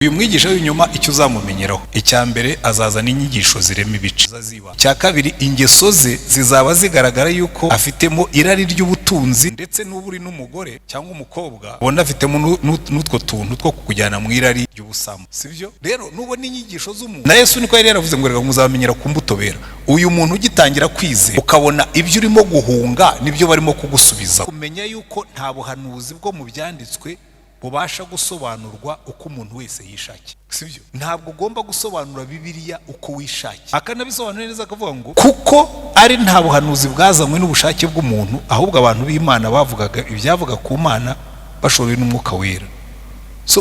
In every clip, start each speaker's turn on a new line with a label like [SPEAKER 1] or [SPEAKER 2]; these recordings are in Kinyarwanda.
[SPEAKER 1] Uyu mwigisha w'ibinyoma icyo uzamumenyeraho, icya mbere azazana inyigisho zirema ibice zaziba. Cya kabiri, ingeso ze zizaba zigaragara yuko afitemo irari ry'ubutunzi, ndetse n'uburi n'umugore cyangwa umukobwa ubona afitemo n'utwo tuntu two kukujyana mu irari ry'ubusambo, sivyo? Rero nubona inyigisho z'umuntu, na Yesu niko yari yaravuze ngo rega muzamenyera ku mbuto bera. Uyu muntu ugitangira kwize ukabona ibyo urimo guhunga nibyo barimo kugusubiza, kumenya yuko nta buhanuzi bwo mu byanditswe bubasha gusobanurwa uko umuntu wese yishakiye, sibyo? Ntabwo ugomba gusobanura Bibiliya uko wishakiye. Akanabisobanura neza akavuga ngo kuko ari nta buhanuzi bwazanywe n'ubushake bw'umuntu, ahubwo abantu b'Imana bavugaga ibyavuga ku Mana bashorewe n'umwuka wera. So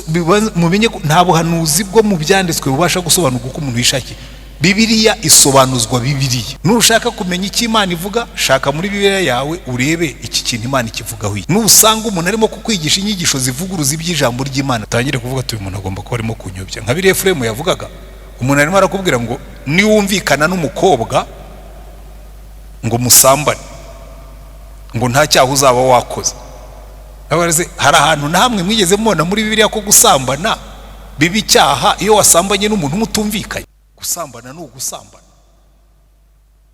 [SPEAKER 1] mumenye ko nta buhanuzi bwo mu byanditswe bubasha gusobanurwa uko umuntu yishakiye. Bibiliya isobanuzwa Bibiliya. Nushaka kumenya icyo Imana ivuga, shaka muri Bibiliya yawe urebe iki kintu Imana ikivugaho. Nusanga umuntu arimo kukwigisha inyigisho zivuguruza iby'ijambo ry'Imana, tangire kuvuga ati uyu muntu agomba kuba arimo kunyobya. Nka biriya Efuremu yavugaga, umuntu arimo arakubwira ngo niwumvikana n'umukobwa ngo musambane, ngo nta cyaha uzaba wakoze. Hari ahantu na hamwe mwigeze mubona muri Bibiliya ko gusambana biba icyaha iyo wasambanye n'umuntu mutumvikanye? Gusambana ni ugusambana,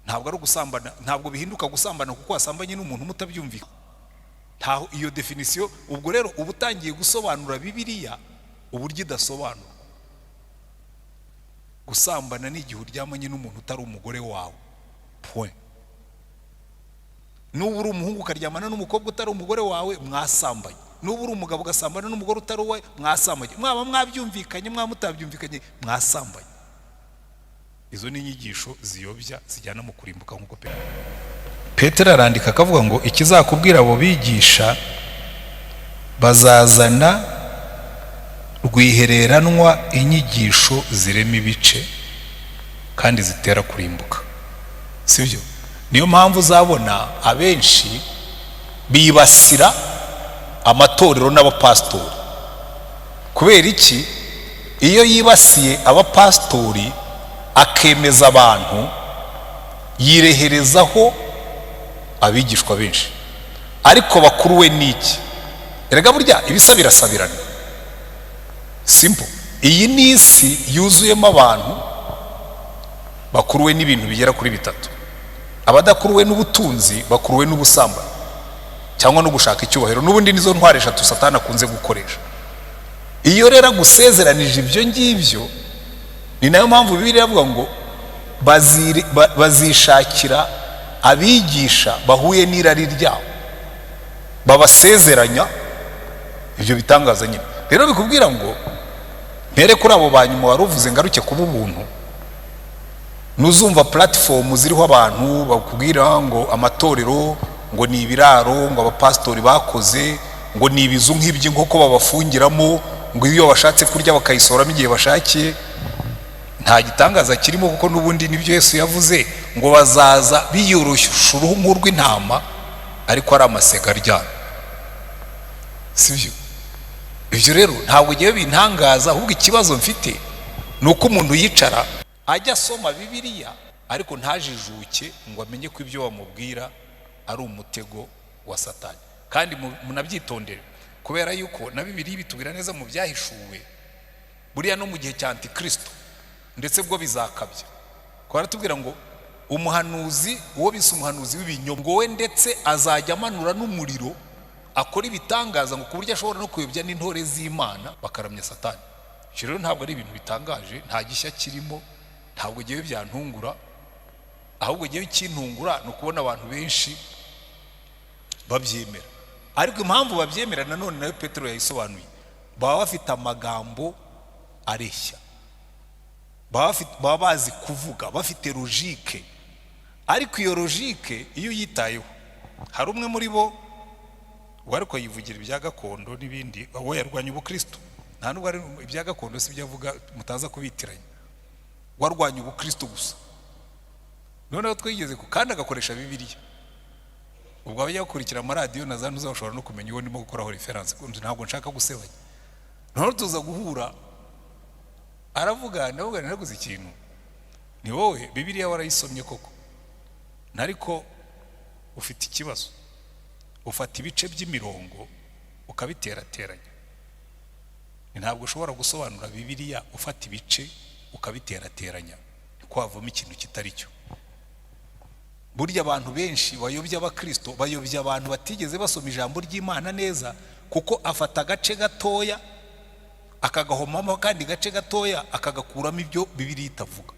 [SPEAKER 1] ntabwo ari ugusambana, ntabwo bihinduka gusambana kuko wasambanye n'umuntu mutabyumvika. Ntaho iyo definisiyo. Ubwo rero uba utangiye gusobanura Bibiliya uburyo idasobanura. Gusambana ni igihe uryamanye n'umuntu utari umugore wawe, point. Nuba uri umuhungu ukaryamana n'umukobwa utari umugore wawe, mwasambanye. Nuba uri umugabo ugasambana n'umugore utari uwe, mwasambanye. Mwaba mwabyumvikanye, mwaba mutabyumvikanye, mwasambanye. Izo ni inyigisho ziyobya zijyana mu kurimbuka. Nk'uko Petero arandika akavuga ngo ikizakubwira abo bigisha bazazana rwihereranwa inyigisho zirema ibice kandi zitera kurimbuka, sibyo? Niyo mpamvu uzabona abenshi bibasira amatorero n'abapastori. Kubera iki? Iyo yibasiye abapastori akemeza abantu, yireherezaho abigishwa benshi. Ariko bakuru we niki? Erega burya ibisa birasabirana, simple. Iyi ni isi yuzuyemo abantu bakuruwe n'ibintu bigera kuri bitatu. Abadakuruwe n'ubutunzi, bakuruwe n'ubusambane cyangwa no gushaka icyubahiro, n'ubundi nizo ntware eshatu Satani akunze gukoresha. Iyo rero gusezeranije ibyo ngibyo, ni nayo mpamvu Bibiliya iravuga ngo bazishakira abigisha bahuye n'irari ryabo, babasezeranya ibyo bitangaza nyine. Rero bikubwira ngo mpere kuri abo banyuma waruvuze ngaruke kuba ubuntu. Nuzumva platform ziriho abantu bakubwira ngo amatorero ngo ni ibiraro, ngo abapastori bakoze, ngo ni ibizu nk'iby'inkoko babafungiramo, ngo iyo bashatse kurya bakayisoramo igihe bashakiye. Nta gitangaza kirimo, kuko n'ubundi nibyo Yesu yavuze ngo bazaza biyoroshya uruhu nk'urw'intama ariko ari amasega aryana, sibyo? Ibyo rero ntabwo ugiye bintangaza, ahubwo ikibazo mfite ni uko umuntu yicara ajya asoma Bibiliya ariko ntajijuke ngo amenye ko ibyo bamubwira ari umutego wa Satani. Kandi munabyitondere, kubera yuko na Bibiliya bitubwira neza mu byahishuwe buriya no mu gihe cya Antikristo ndetse bwo bizakabya. Ko aratubwira ngo umuhanuzi, uwo bise umuhanuzi w'ibinyoma, ngo we ndetse azajya amanura n'umuriro akora ibitangaza ngo ku buryo ashobora no kuyobya n'intore z'Imana bakaramya Satani. Icyo rero ntabwo ari ibintu bitangaje, nta gishya kirimo, ntabwo giye byantungura. Ahubwo giye ikintungura ni ukubona abantu benshi babyemera. Ariko impamvu babyemera nanone nayo Petero yayisobanuye, baba bafite amagambo areshya, baba bazi kuvuga, bafite logique. Ariko iyo logique iyo yitayeho, hari umwe muri bo wariko yivugira ibya gakondo n'ibindi, we yarwanya ubukristo. Nta nubwo ari ibya gakondo, si byo avuga, mutaza kubitiranya. Warwanya ubukristo gusa. Noneho twigeze kandi agakoresha Bibiliya. Ubwo abajya gukurikira amaradiyo na za ntuzashobora no kumenya uwo ndimo gukoraho reference, ntabwo nshaka gusebanya. Noneho tuza guhura, aravuga naraguze ikintu, ni wowe Bibiliya warayisomye koko, nariko ufite ikibazo, ufata ibice by'imirongo ukabiterateranya, ntabwo ushobora gusobanura Bibiliya ufata ibice ukabiterateranya ko havamo ikintu kitari cyo. Burya abantu benshi bayobya abakristo bayobya abantu batigeze basoma ijambo ry'Imana neza, kuko afata agace gatoya akagahomamo kandi gace gatoya akagakuramo ibyo Bibiliya itavuga.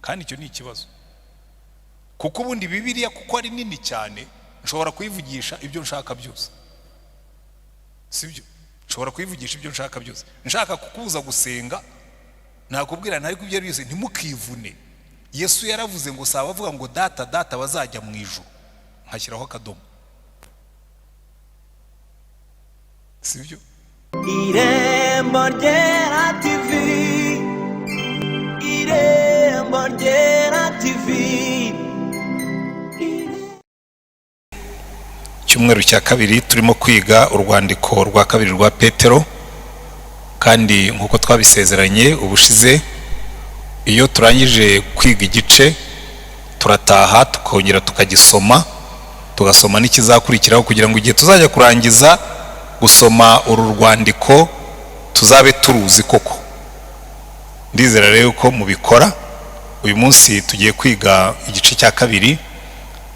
[SPEAKER 1] Kandi icyo ni ikibazo, kuko ubundi Bibiliya kuko ari nini cyane nshobora kuyivugisha ibyo nshaka byose, sibyo? Nshobora kuyivugisha ibyo nshaka byose. Nshaka kukubuza gusenga nakubwira ntari kubyo byose ntimukivune. Yesu yaravuze ngo saba avuga ngo data data bazajya mu ijuru, nkashyiraho akadomo, sibyo?
[SPEAKER 2] Irembo ryera TV, Irembo ryera TV.
[SPEAKER 1] Cyumweru cya kabiri turimo kwiga urwandiko rwa kabiri rwa Petero, kandi nkuko twabisezeranye ubushize, iyo turangije kwiga igice turataha tukongera tukagisoma, tugasoma n'ikizakurikiraho kugira ngo igihe tuzajya kurangiza gusoma uru rwandiko tuzabe turuzi koko. Ndizera rero ko mubikora. Uyu munsi tugiye kwiga igice cya kabiri,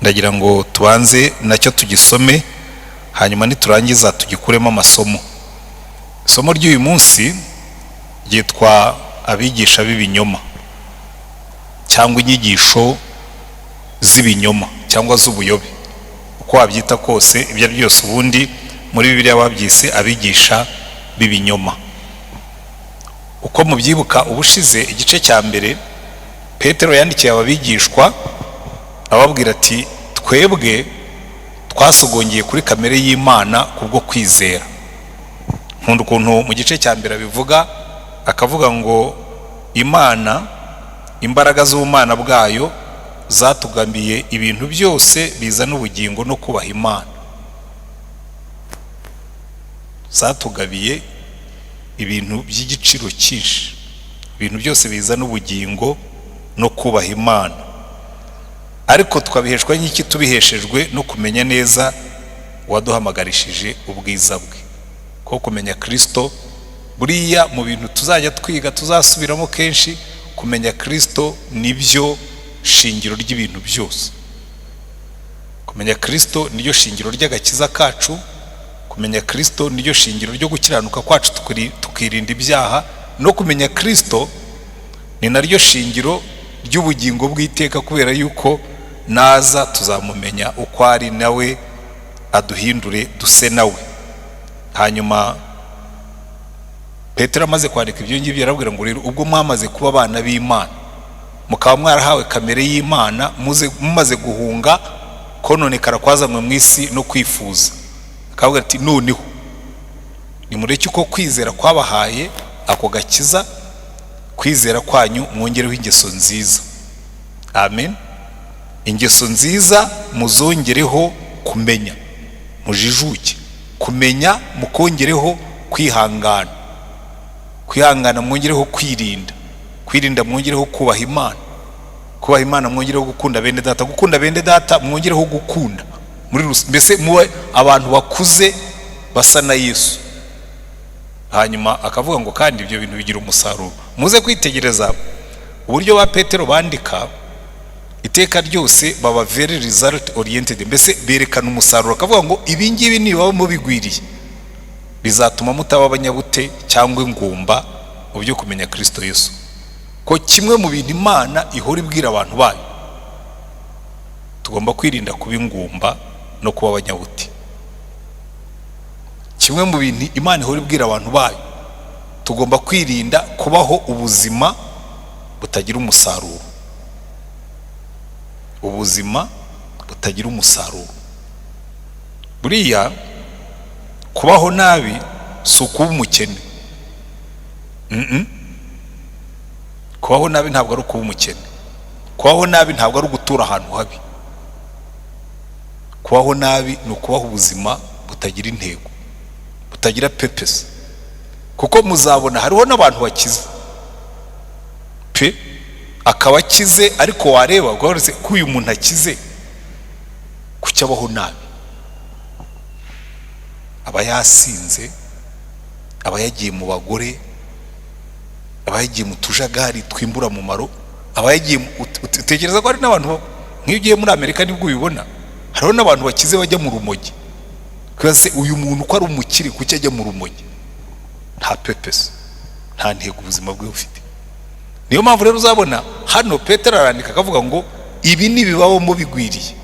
[SPEAKER 1] ndagira ngo tubanze nacyo tugisome, hanyuma niturangiza tugikuremo amasomo. Isomo ry'uyu munsi ryitwa abigisha b'ibinyoma, cyangwa inyigisho z'ibinyoma cyangwa z'ubuyobe, uko wabyita kose. Ibyo ari byose ubundi muri Bibiliya babyise abigisha b'ibinyoma. Uko mubyibuka ubushize, igice cya mbere Petero yandikiye ababigishwa ababwira ati twebwe twasogongeye kuri kamere y'Imana kubwo kwizera. Nkunda ukuntu mu gice cya mbere bivuga, akavuga ngo Imana, imbaraga z'ubumana bwayo zatugambiye ibintu byose bizana ubugingo no kubaha Imana. Zatugabiye ibintu by'igiciro cyinshi, ibintu byose bizana ubugingo no kubaha Imana. Ariko twabiheshwa n'iki? Tubiheshejwe no kumenya neza waduhamagarishije ubwiza bwe. Ko kumenya Kristo, buriya mu bintu tuzajya twiga tuzasubiramo kenshi, kumenya Kristo nibyo shingiro ry'ibintu byose. Kumenya Kristo niryo shingiro ry'agakiza kacu, kumenya Kristo niryo shingiro ryo gukiranuka kwacu tukirinda ibyaha, no kumenya Kristo ni naryo shingiro ry'ubugingo bw'iteka, kubera yuko naza tuzamumenya uko ari, nawe aduhindure duse nawe. Hanyuma Petero amaze kwandika ibyo ngibyo yarabwira ngo rero ubwo mwamaze kuba abana b'Imana, mukaba mwarahawe kamere y'Imana, mumaze guhunga kononekara kwazanywe mu isi no kwifuza, akavuga ati noneho nimureke uko kwizera kwabahaye ako gakiza, kwizera kwanyu mwongereho ingeso nziza. Amen. Ingeso nziza muzongereho kumenya, mujijuke. Kumenya mukongereho kwihangana, kwihangana mwongereho kwirinda, kwirinda mwongereho kubaha Imana, kubaha Imana mwongereho gukunda bene data, gukunda bene data mwongereho gukunda. Mbese muwe abantu bakuze basa na Yesu. Hanyuma akavuga ngo kandi ibyo bintu bigira umusaruro. Muze kwitegereza uburyo ba Petero bandika, iteka ryose baba very result oriented, mbese berekana umusaruro. Akavuga ngo ibi ngibi niba mubigwiriye bizatuma mutaba abanyabute cyangwa ingumba mu byo kumenya Kristo Yesu. Ko kimwe mu bintu Imana ihora ibwira abantu bayo, tugomba kwirinda kuba ingumba no kuba abanyabute. Kimwe mu bintu Imana ihora ibwira abantu bayo, tugomba kwirinda kubaho ubuzima butagira umusaruro, ubuzima butagira umusaruro. Buriya kubaho nabi si ukuba umukene. Kubaho nabi ntabwo ari ukuba umukene. Kubaho nabi ntabwo ari ugutura ahantu habi. Kubaho nabi ni ukubaho ubuzima butagira intego, butagira purpose. Kuko muzabona hariho n'abantu bakize pe, akaba akize, ariko wareba ugahoze ko uyu muntu akize, kuki abaho nabi? aba yasinze, aba yagiye mu bagore, aba yagiye mu tujagari twimbura mu maro, aba yagiye utekereza ko ari n'abantu nk'iyo ugiye muri Amerika nibwo ubibona, hariho n'abantu bakize bajya mu rumogi. Kwase uyu muntu ko ari umukiri kuki ajya mu rumogi? Nta purpose, nta ntego ubuzima bwe bufite. Niyo mpamvu rero uzabona hano Petero arandika akavuga ngo ibi nibibaho mu bigwiriye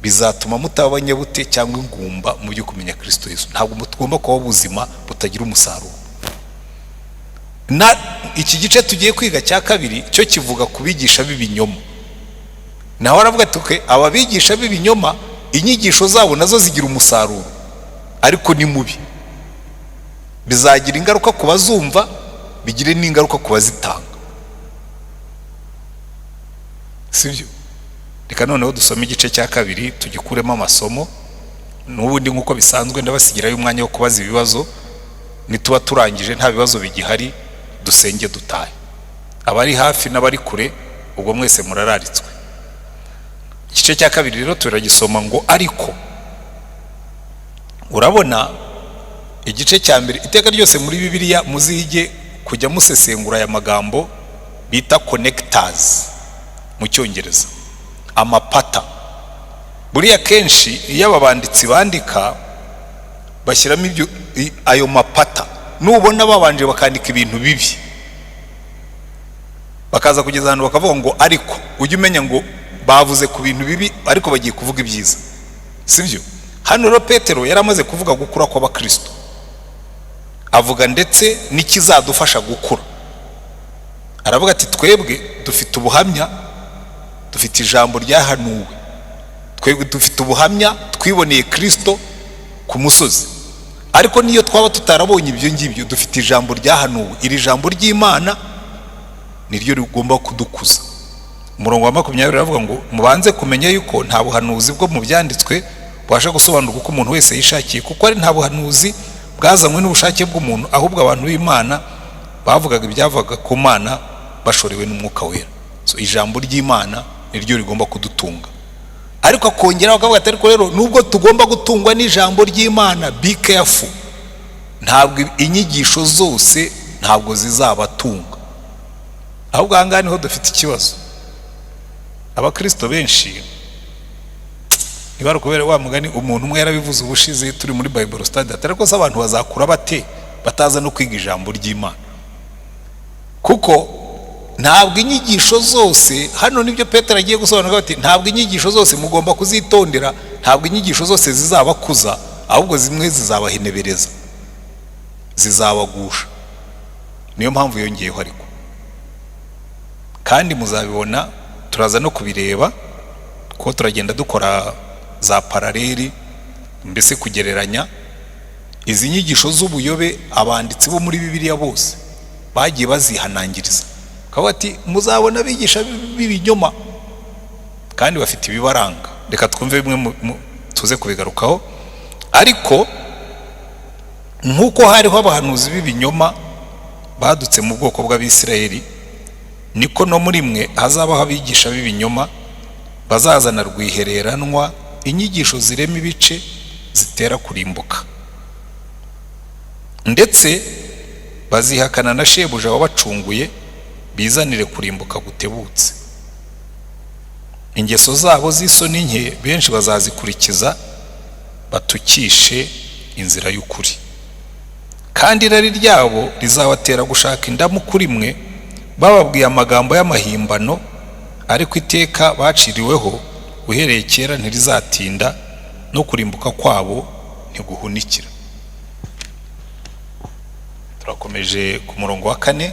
[SPEAKER 1] bizatuma mutaba abanyabute cyangwa ingumba mu byo kumenya Kristo Yesu. Ntabwo mutugomba kuba ubuzima butagira umusaruro. Na iki gice tugiye kwiga cya kabiri cyo kivuga kubigisha b'ibinyoma. Naho aravuga ati ababigisha b'ibinyoma inyigisho zabo nazo zigira umusaruro ariko ni mubi, bizagira ingaruka ku bazumva, bigire n'ingaruka ku bazitanga. Sibyo? Reka noneho dusome igice cya kabiri tugikuremo amasomo, n'ubundi nk'uko bisanzwe ndabasigira umwanya wo kubaza ibibazo, nituba turangije nta bibazo bigihari dusenge dutahe. Abari hafi n'abari kure ubwo mwese murararitswe. Igice cya kabiri rero turagisoma ngo ariko. Urabona igice cya mbere iteka ryose muri Bibiliya muzige kujya musesengura aya magambo bita connectors mu Cyongereza, amapata. Buriya kenshi iyo abanditsi bandika bashyiramo ibyo ayo mapata, nubona babanje bakandika ibintu bibi bakaza kugeza ahantu bakavuga ngo ariko, ujye umenya ngo bavuze ku bintu bibi ariko bagiye kuvuga ibyiza. Sibyo? Hano rero Petero yaramaze kuvuga gukura kw'abakristo, avuga ndetse n'ikizadufasha gukura. Aravuga ati twebwe dufite ubuhamya, dufite ijambo ryahanuwe, twebwe dufite ubuhamya twiboneye Kristo ku musozi. Ariko niyo twaba tutarabonye ibyo ngibyo dufite ijambo ryahanuwe. Iri jambo ry'Imana niryo rigomba kudukuza. Umurongo wa 20 aravuga ngo mubanze kumenya yuko nta buhanuzi bwo mu byanditswe bwasha gusobanurwa uko umuntu wese yishakiye, kuko ari nta buhanuzi bwazanywe n'ubushake bw'umuntu, ahubwo abantu b'Imana bavugaga ibyavugaga ku Mana bashorewe n'Umwuka Wera. So ijambo ry'Imana niryo rigomba kudutunga. Ariko akongeraho akavuga ati ariko rero nubwo tugomba gutungwa n'ijambo ry'Imana, be careful, ntabwo inyigisho zose ntabwo zizabatunga. Ahubwo ahangaha niho dufite ikibazo. Abakristo benshi nibarukubera wa mugani umuntu umwe yarabivuze ubushize turi muri Bible study, atari ko abantu bazakura bate bataza no kwiga ijambo ry'Imana. Kuko ntabwo inyigisho zose, hano nibyo Petero agiye gusobanura ati ntabwo inyigisho zose mugomba kuzitondera, ntabwo inyigisho zose zizabakuza, ahubwo zimwe zizabahenebereza, zizabagusha. Niyo mpamvu yongeyeho ariko. Kandi muzabibona, turaza no kubireba ko turagenda dukora za paraleli, mbese kugereranya izi nyigisho z'ubuyobe abanditsi bo muri Bibiliya bose bagiye bazihanangiriza. Kavuga ati muzabona abigisha b'ibinyoma kandi bafite ibibaranga. Reka twumve bimwe tuze kubigarukaho. Ariko nkuko hariho abahanuzi b'ibinyoma badutse mu bwoko bw'Abisirayeli, niko no muri mwe hazabaho abigisha b'ibinyoma bazazana rwihereranwa, inyigisho zirema ibice zitera kurimbuka, ndetse bazihakana na shebuja wabacunguye, bizanire kurimbuka gutebutse. Ingeso zabo z'isoni nke benshi bazazikurikiza, batukishe inzira y'ukuri, kandi irari ryabo rizabatera gushaka indamu kuri mwe, bababwiye amagambo y'amahimbano, ariko iteka baciriweho uhereye kera ntirizatinda, no kurimbuka kwabo ntiguhunikira. Turakomeje ku murongo wa 4.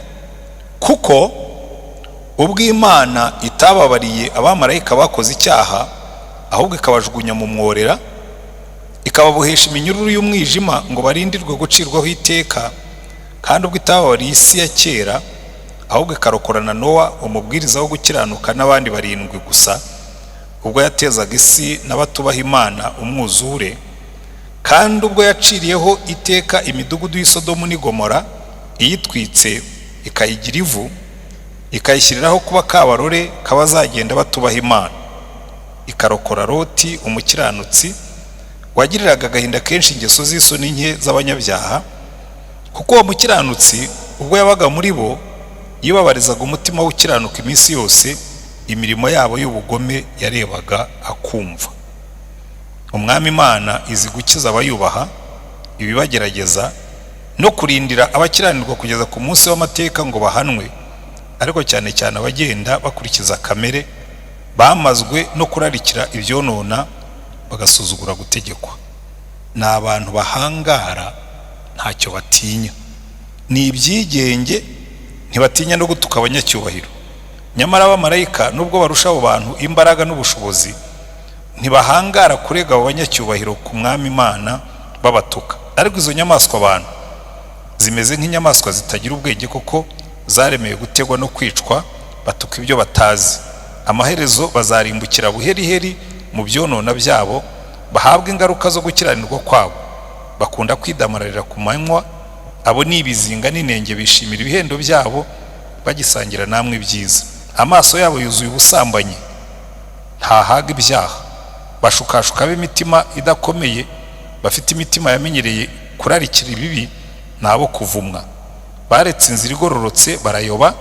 [SPEAKER 1] Kuko ubwo Imana itababariye abamarayika bakoze icyaha, ahubwo ikabajugunya mu mworera, ikababohesha iminyururu y'umwijima ngo barindirwe gucirwaho iteka, kandi ubwo itababariye isi ya kera, ahubwo ikarokorana Nowa umubwiriza wo gukiranuka n'abandi 7 gusa, ubwo yatezaga isi n'abatubaha Imana umwuzure, kandi ubwo yaciriyeho iteka imidugudu y'Isodomu n'i Gomora, iyitwitse ikayigira ivu, ikayishyiriraho kuba kabarore k'abazagenda batubaha Imana, ikarokora Loti umukiranutsi, wagiriraga agahinda kenshi ingeso z'isoni nke z'abanyabyaha, kuko uwo mukiranutsi ubwo yabaga muri bo yibabarizaga umutima w'ukiranuka iminsi yose, imirimo yabo y'ubugome yarebaga akumva. Umwami Imana izi gukiza abayubaha ibibagerageza no kurindira abakiranirwa kugeza ku munsi w'amateka ngo bahanwe, ariko cyane cyane abagenda bakurikiza kamere bamazwe no kurarikira ibyonona bagasuzugura gutegekwa. Ni abantu bahangara ntacyo batinya, ni ibyigenge, ntibatinya no gutuka abanyacyubahiro. Nyamara abamarayika nubwo barusha abo bantu imbaraga n'ubushobozi, ntibahangara kurega abo banyacyubahiro ku mwami Imana babatuka. Ariko izo nyamaswa abantu zimeze nk'inyamaswa zitagira ubwenge, koko zaremeye gutegwa no kwicwa, batuka ibyo batazi. Amaherezo bazarimbukira buheriheri mu byonona byabo, bahabwa ingaruka zo gukiranirwa kwabo. Bakunda kwidamararira ku manywa, abo ni ibizinga n'inenge, bishimira ibihendo byabo bagisangira namwe ibyiza. Amaso yabo yuzuye ubusambanyi, ntahaga ibyaha. Bashukashuka b'imitima idakomeye, bafite imitima yamenyereye kurarikira ibibi, nabo kuvumwa. Baretse inzira igororotse barayoba,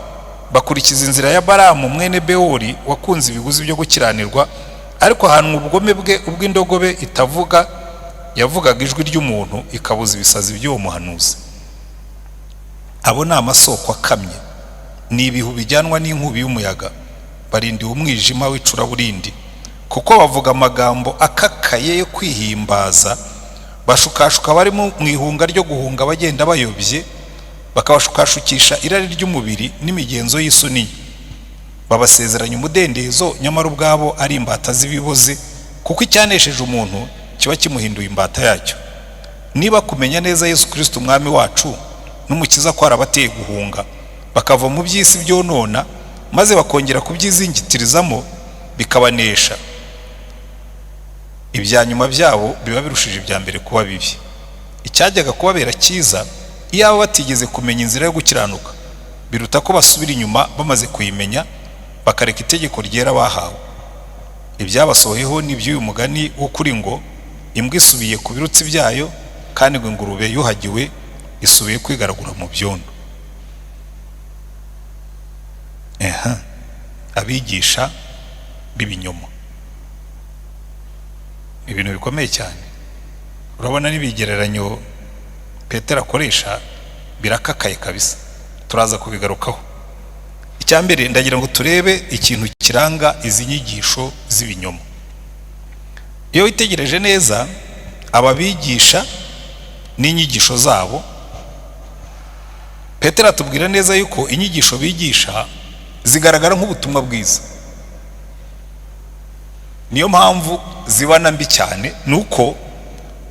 [SPEAKER 1] bakurikiza inzira ya Balamu mwene Bewori wakunze ibiguzi byo gukiranirwa, ariko ahantu ubugome bwe ubw'indogobe itavuga, yavugaga ijwi ry'umuntu ikabuza ibisazi by'uwo muhanuzi. Abo ni amasoko akamye, ni ibihu bijyanwa n'inkubi y'umuyaga, barindiwe umwijima w'icuraburindi, kuko bavuga amagambo akakaye yo kwihimbaza. Bashukashuka bari mu ihunga ryo guhunga bagenda bayobye, bakabashukashukisha irari ry'umubiri n'imigenzo y'isoni. Babasezeranya umudendezo, nyamara ubwabo ari imbata z'ibiboze, kuko icyanesheje umuntu kiba kimuhinduye imbata yacyo. Niba kumenya neza Yesu Kristo umwami wacu n'umukiza ko arabateye guhunga, bakava mu by'isi byonona, maze bakongera kubyizingitirizamo bikabanesha, ibya nyuma byabo biba birushije ibya mbere kuba bibi. Icyajyaga kubabera cyiza iyo abo batigeze kumenya inzira yo gukiranuka, biruta ko basubira inyuma bamaze kuyimenya, bakareka itegeko ryera bahawe. Ibyabasohoyeho ni iby'uyu mugani wo kuri ngo imbwa isubiye ku birutsi byayo, kandi ngo ingurube yuhagiwe isubiye kwigaragura mu byondo. Abigisha b'ibinyoma, ibintu bikomeye cyane. Urabona n'ibigereranyo Petero akoresha birakakaye kabisa, turaza kubigarukaho. Icyambere ndagira ngo turebe ikintu kiranga izi nyigisho z'ibinyoma. Iyo witegereje neza ababigisha n'inyigisho zabo, Petero atubwira neza yuko inyigisho bigisha zigaragara nk'ubutumwa bwiza. Niyo mpamvu zibana mbi cyane, nuko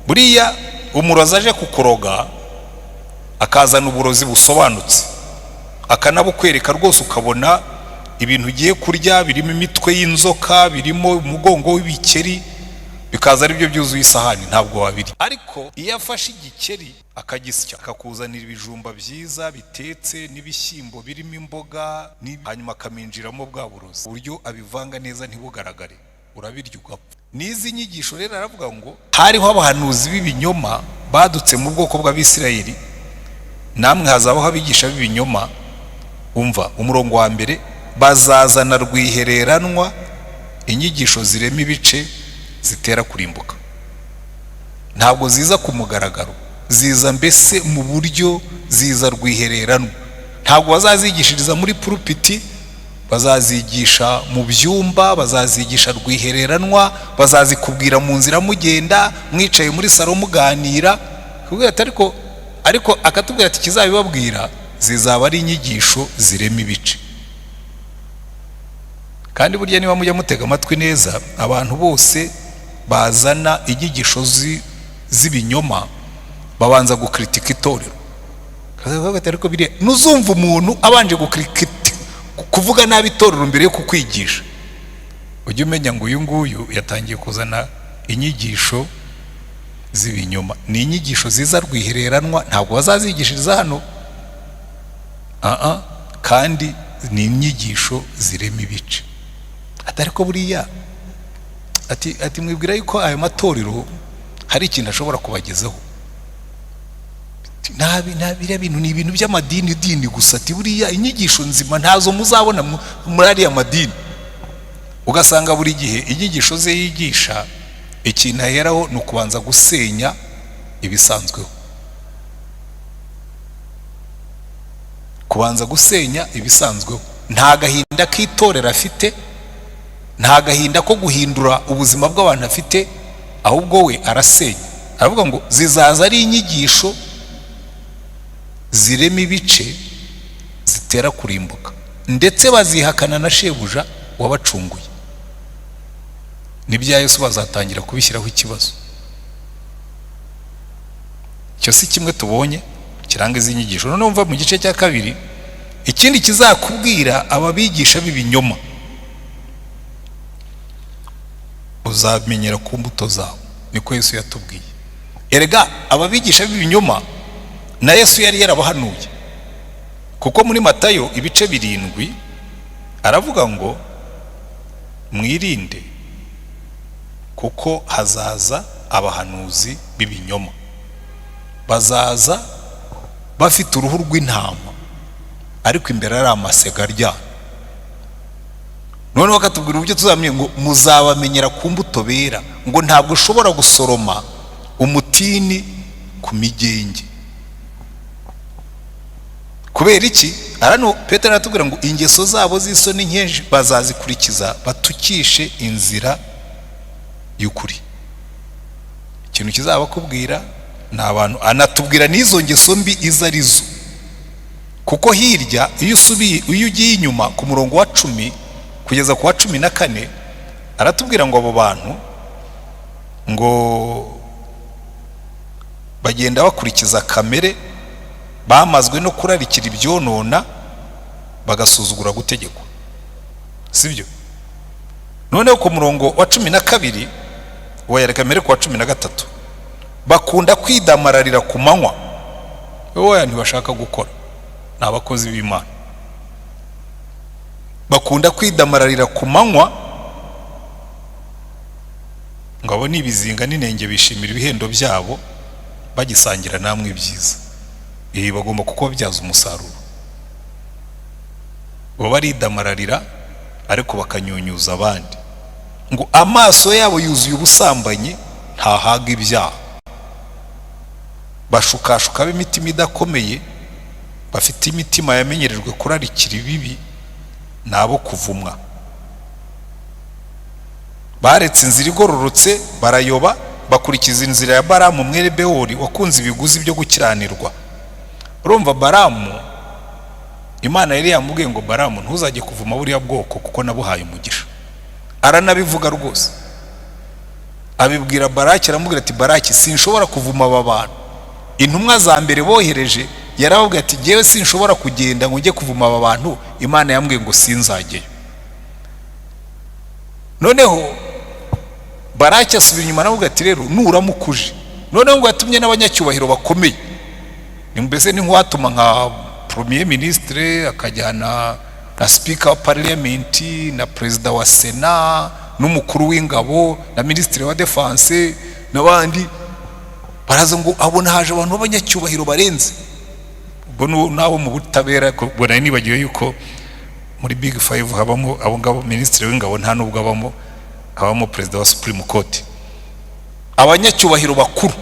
[SPEAKER 1] buriya umurozi aje kukuroga akazana uburozi busobanutse, akanabukwereka rwose, ukabona ibintu ugiye kurya birimo imitwe y'inzoka, birimo umugongo w'ibikeri, bikaza ari byo byuzuye isahani, ntabwo wabiri. Ariko iyo afashe igikeri akagisya, akakuzanira ibijumba byiza bitetse n'ibishyimbo birimo imboga, hanyuma akaminjiramo bwa burozi, uburyo abivanga neza ntibugaragare, urabirya ugapfa. N'izi nyigisho rero aravuga ngo hariho abahanuzi b'ibinyoma badutse mu bwoko bw'Abisirayeli, namwe hazabaho abigisha b'ibinyoma. Umva umurongo wa mbere, bazazana rwihereranwa inyigisho zirema ibice zitera kurimbuka. Ntabwo ziza ku mugaragaro, ziza mbese mu buryo ziza rwihereranwa. Ntabwo bazazigishiriza muri pulpiti, bazazigisha mu byumba, bazazigisha rwihereranwa, bazazikubwira mu nzira mugenda, mwicaye muri salo muganira. Ariko akatubwira ati kizabibabwira zizaba ari inyigisho zirema ibice. Kandi burya niba mujya mutega amatwi neza, abantu bose bazana inyigisho z'ibinyoma babanza gukritika itorero. Ariko biriya nuzumva umuntu abanje kuvuga nabi itorero mbere yo kukwigisha, ujye umenya ngo uyu nguyu yatangiye kuzana inyigisho z'ibinyoma. Ni inyigisho ziza rwihereranwa, ntabwo bazazigishiriza hano, kandi ni inyigisho zirema ibice. Ariko buriya ati mwibwira yuko ayo matorero hari ikintu ashobora kubagezaho. Nabira bintu ni ibintu by'amadini gusa, ati buriya inyigisho nzima ntazo muzabona muri ari amadini. Ugasanga buri gihe inyigisho ze yigisha ikintu aheraho no kubanza gusenya ibisanzweho, kubanza gusenya ibisanzweho. Nta gahinda k'itorero afite, nta gahinda ko guhindura ubuzima bw'abantu afite, ahubwo we arasenya. Aravuga ngo zizaza ari inyigisho zirema ibice zitera kurimbuka, ndetse bazihakana na shebuja wabacunguye. N'ibya Yesu bazatangira kubishyiraho ikibazo. Icyo si kimwe tubonye kiranga izi nyigisho. None umva mu gice cya kabiri, ikindi kizakubwira ababigisha b'ibinyoma, uzamenyera ku mbuto zawo, niko Yesu yatubwiye. Erega ababigisha b'ibinyoma na Yesu yari yarabahanuye, kuko muri Matayo ibice 7 aravuga ngo mwirinde kuko hazaza abahanuzi b'ibinyoma, bazaza bafite uruhu rw'intama ariko imbere ari amasega aryana. None bakatubwira uburyo tuzamenye ngo muzabamenyera ku mbuto bera, ngo ntabwo ushobora gusoroma umutini ku migenge. Kubera iki? Arano Petero aratubwira ngo ingeso zabo z'isoni nkenshi bazazikurikiza, batukishe inzira y'ukuri. Ikintu kizabakubwira ni abantu, anatubwira n'izo ngeso mbi izo arizo. Kuko hirya iyo ugiye inyuma ku murongo wa 10 kugeza ku wa 14 aratubwira ngo abo bantu ngo bagenda bakurikiza kamere, bamazwe no kurarikira ibyonona, bagasuzugura gutegekwa. Sibyo? Noneho ku murongo wa 12 wayereka kamere ku wa 13, bakunda kwidamararira ku manywa. Wowe ntibashaka gukora, ni abakozi b'Imana. Bakunda kwidamararira ku manywa, ngo abo nibizinga n'inenge bishimira ibihendo byabo, bagisangira namwe ibyiza. Bagomba kukobyaza umusaruro. Bo baridamararira ariko bakanyunyuza abandi. Ngo amaso yabo yuzuye ubusambanyi, ntahaga ibyaha. Bashukashuka b'imitima idakomeye, bafite imitima yamenyerejwe kurarikira ibibi, nabo kuvumwa. Baretse inzira igororotse barayoba, bakurikiza inzira ya Baramu mwene Bewori wakunze ibiguzi byo gukiranirwa. Urumva Baramu, Imana yari yamubwiye ngo Baramu ntuzajye kuvuma buriya bwoko kuko nabuhaye umugisha. Aranabivuga rwose, abibwira Baraki, aramubwira ati Baraki, sinshobora kuvuma aba bantu. Intumwa za mbere bohereje yaravuga ati jewe sinshobora kugenda ngo njye kuvuma aba bantu, Imana yambwiye ngo sinzajyeyo. Noneho Baraki asubira inyuma aravuga ati rero nuramukuje. Noneho ngo yatumye n'abanyacyubahiro bakomeye, mbese ni nk'uwatuma nka premier ministre, akajyana na speaker wa parliament, na president wa Sena, n'umukuru w'ingabo, na ministre wa defense n'abandi. Baraza ngo abona haje abantu b'abanyacyubahiro barenze. Ubwo nabo mu butabera, bona nibagiwe yuko muri Big 5 habamo abo ngabo ministre w'ingabo, nta nubwo habamo president wa Supreme Court. Abanyacyubahiro bakuru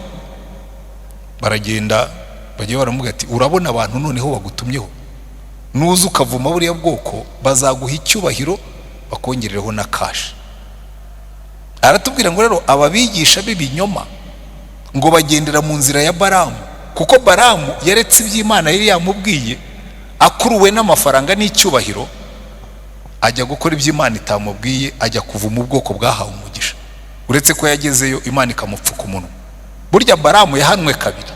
[SPEAKER 1] baragenda bagiye baramubwira ati urabona abantu noneho bagutumyeho, nuza ukavuma buriya bwoko bazaguha icyubahiro bakongerereho na cash. Aratubwira ngo rero ababigisha b'ibinyoma ngo bagendera mu nzira ya Baramu, kuko Baramu yaretse iby'Imana yari yamubwiye, akuruwe n'amafaranga n'icyubahiro, ajya gukora iby'Imana itamubwiye, ajya kuvuma ubwoko bwahawe umugisha. Uretse ko yagezeyo Imana ikamupfuka umunwa. Burya Baramu yahanwe kabiri.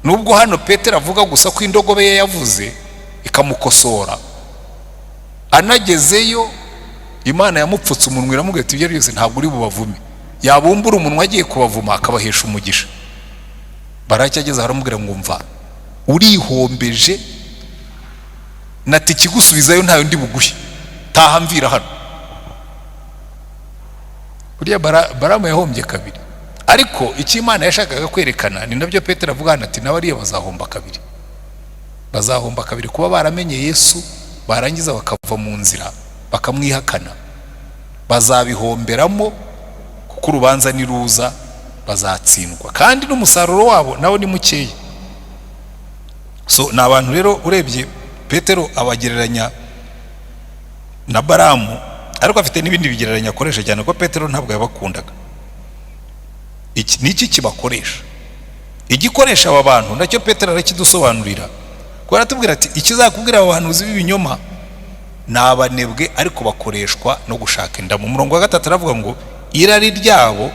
[SPEAKER 1] Nubwo hano Petero avuga gusa ko indogobe ye yavuze ikamukosora, anagezeyo Imana yamupfutse umunwa iramubwira ati ibyo byose ntabwo uri bubavume. Yabumbura umunwa agiye kubavuma akabahesha umugisha. Baraki ageze aramubwira ngo mva, urihombeje, nati kigusubizayo ntayo ndi buguhe, taha mvira hano. Buriya Baramu yahombye kabiri. ariko icyo Imana yashakaga kwerekana ni nabyo Petero avuga ati n'abariya bazahomba kabiri kuba baramenye Yesu barangiza bakava mu nzira bakamwihakana, bazabihomberamo kuko urubanza niruza bazatsindwa kandi n'umusaruro wabo nawo ni mukeya. So n'abantu rero urebye Petero abagereranya na Baramu, ariko afite n'ibindi bigereranya akoresha cyane ko Petero ntabwo yabakundaga. Iki kibakoresha, igikoresha aba bantu nacyo Petero arakidusobanurira, ko aratubwira ati ikizakubwira aba bahanuzi b'ibinyoma n'abanebwe ariko bakoreshwa no gushaka indamu. Mu murongo wa 3 aravuga ngo irari ryabo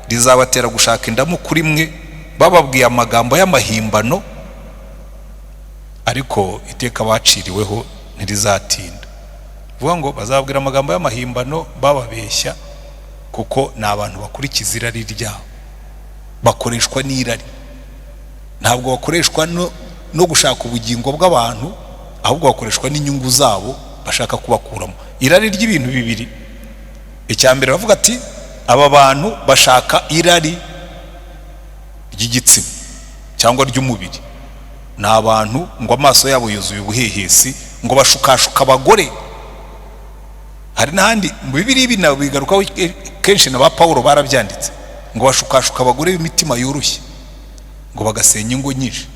[SPEAKER 1] rizabatera gushaka indamu kuri mwe, bababwiye amagambo y'amahimbano, ariko iteka baciriweho ntirizatinda. Vuga ngo bazabwira amagambo y'amahimbano bababeshya, kuko n'abantu bakurikiza irari ryabo, bakoreshwa n'irari, ntabwo bakoreshwa no gushaka ubugingo bw'abantu, ahubwo bakoreshwa n'inyungu zabo bashaka kubakuramo. Irari ry'ibintu bibiri, icyambere bavuga ati aba bantu bashaka irari ry'igitsina cyangwa ry'umubiri, n'abantu ngo amaso yabo yuzuye ubuhehesi, ngo bashukashuka abagore. Hari n'ahandi mu Bibiliya ibi nawe bigarukaho kenshi na ba Paulo barabyanditse, ngo bashukashuka abagore b'imitima yoroshye, ngo bagasenya ingo nyinshi.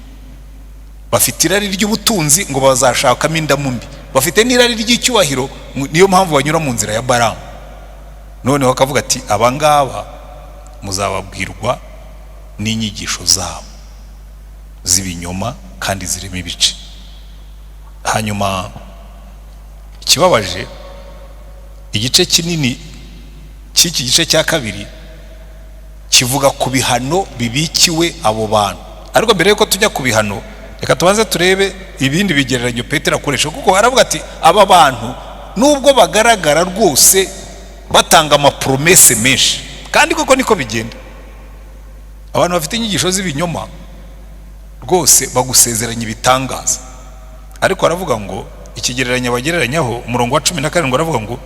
[SPEAKER 1] Bafite irari ry'ubutunzi ngo bazashakamo indamu mbi, bafite n'irari ry'icyubahiro, niyo mpamvu banyura mu nzira ya Baramu. Noneho akavuga ati abangaba muzababwirwa n'inyigisho zabo z'ibinyoma kandi zirimo ibice. Hanyuma ikibabaje, igice kinini cy'iki gice cya kabiri kivuga ku bihano bibikiwe abo bantu. Ariko mbere yuko tujya ku bihano, reka tubanze turebe ibindi bigereranyo Petero akoresha, kuko aravuga ati aba bantu nubwo bagaragara rwose batanga amapromese menshi, kandi koko niko bigenda. Abantu bafite inyigisho z'ibinyoma rwose bagusezeranya ibitangaza, ariko aravuga ngo ikigereranyo bagereranyaho, umurongo wa 17 aravuga ngo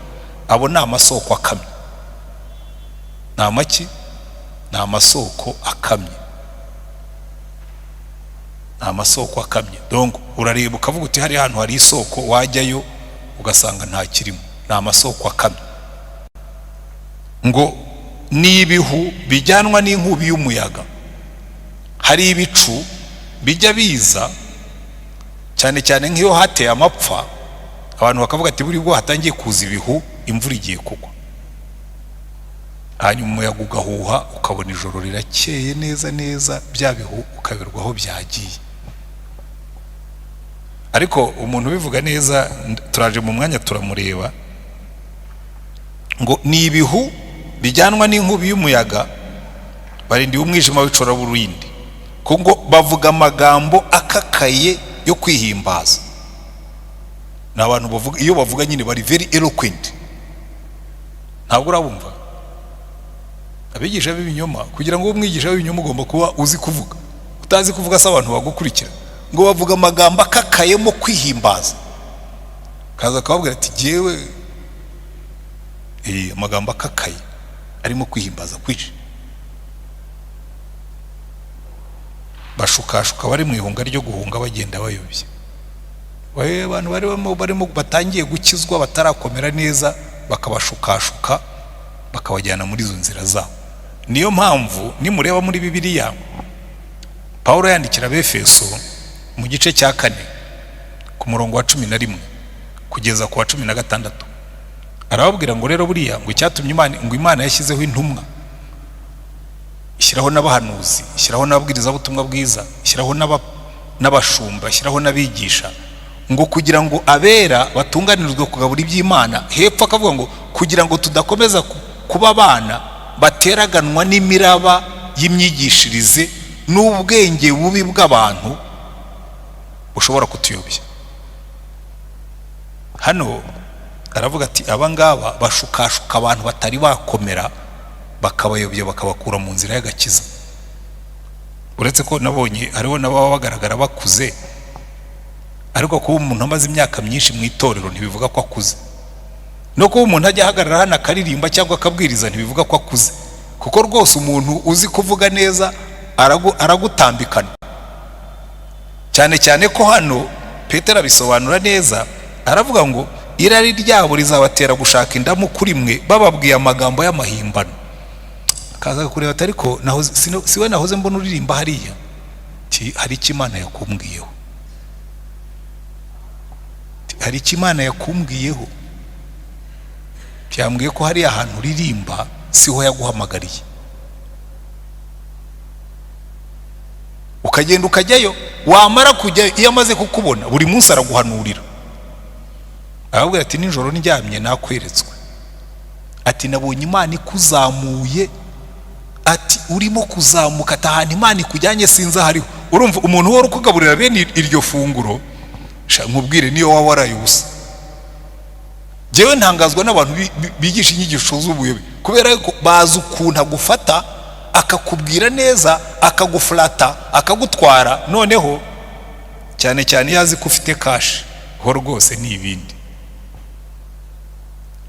[SPEAKER 1] abo ni amasoko akamye. Ni amaki? Ni amasoko akamye, ni amasoko akamye. Donc urareba ukavuga uti hari ahantu hari isoko, wajyayo ugasanga nta kirimo, ni amasoko akamye. Ngo ni ibihu bijyanwa n'inkubi y'umuyaga, hari ibicu bijya biza cyane cyane nk'iyo hateye amapfa, abantu bakavuga ati buri bwo hatangiye kuza ibihu, imvura igiye kugwa. Hanyuma umuyaga ugahuha, ukabona ijoro rirakeye neza neza, bya bihu ukaberwa aho byagiye. Ariko umuntu bivuga neza, turaje mu mwanya turamureba, ngo ni ibihu bijyanwa n'inkubi y'umuyaga, barindiye umwijima w'icora burindi, kuko bavuga amagambo akakaye yo kwihimbaza. N'abantu bavuga, iyo bavuga nyine bari very eloquent. Ntabwo urabumva abigisha b'ibinyoma, kugira ngo umwigisha w'ibinyoma ugomba kuba uzi kuvuga. Utazi kuvuga se abantu bagukurikira, ngo bavuga amagambo akakayemo kwihimbaza. Kaza akababwira ati jewe amagambo akakaye arimo kwihimbaza kwice. Bashukashuka bari mu ihunga ryo guhunga bagenda bayobye. Abantu barimo batangiye gukizwa batarakomera neza, bakabashukashuka bakabajyana muri izo nzira zabo. Niyo mpamvu nimureba muri Bibiliya, Paulo yandikira Abefeso mu gice cya 4 ku murongo wa 11 kugeza ku wa 16, arababwira ngo rero buriya ngo icyatumye Imana yashyizeho intumwa, ishyiraho n'abahanuzi, ishyiraho n'ababwiriza ubutumwa bwiza, ishyiraho n'abashumba, ishyiraho n'abigisha, ngo kugira ngo abera batunganirizwe kugabura iby'Imana. Hepfo akavuga ngo kugira ngo tudakomeza kuba abana bateraganwa n'imiraba y'imyigishirize n'ubwenge bubi bw'abantu bushobora kutuyobya. Hano aravuga ati abangaba bashukashuka abantu batari bakomera, bakabayobya bakabakura mu nzira y'agakiza. Uretse ko nabonye hariho n'ababa bagaragara bakuze, ariko kuba umuntu amaze imyaka myinshi mu itorero ntibivuga ko akuze. No kuba umuntu ajya ahagarara hano akaririmba cyangwa akabwiriza ntibivuga ko akuze, kuko rwose umuntu uzi kuvuga neza aragutambikana. Cyane cyane ko hano Petero abisobanura neza, aravuga ngo irari ryabo rizabatera gushaka indamu kuri mwe bababwiye amagambo y'amahimbano. Kaza kureba ariko siwe nahoze mbona uririmba hariya, hari icyo Imana yakumbwiyeho, hari icyo Imana yakumbwiyeho. Byambwiye ko hari ahantu uririmba siho yaguhamagariye, ukagenda ukajyayo, wamara kujya iyo amaze kukubona buri munsi araguhanurira. Arabwira ati nijoro ndyamye nakweretswe, ati nabonye Imana ikuzamuye, ati urimo kuzamuka, ati ahantu Imana ikujyanye sinza hariho. Urumva umuntu wari ukugaburira bene iryo funguro, nkubwire niyo waba waraye ubusa. Jewe ntangazwa n'abantu bigisha inyigisho z'ubuyobe, kubera ko bazi ukuntu agufata akakubwira neza, akaguflata, akagutwara, noneho cyane cyane yazi ko ufite cash ho rwose ni ibindi.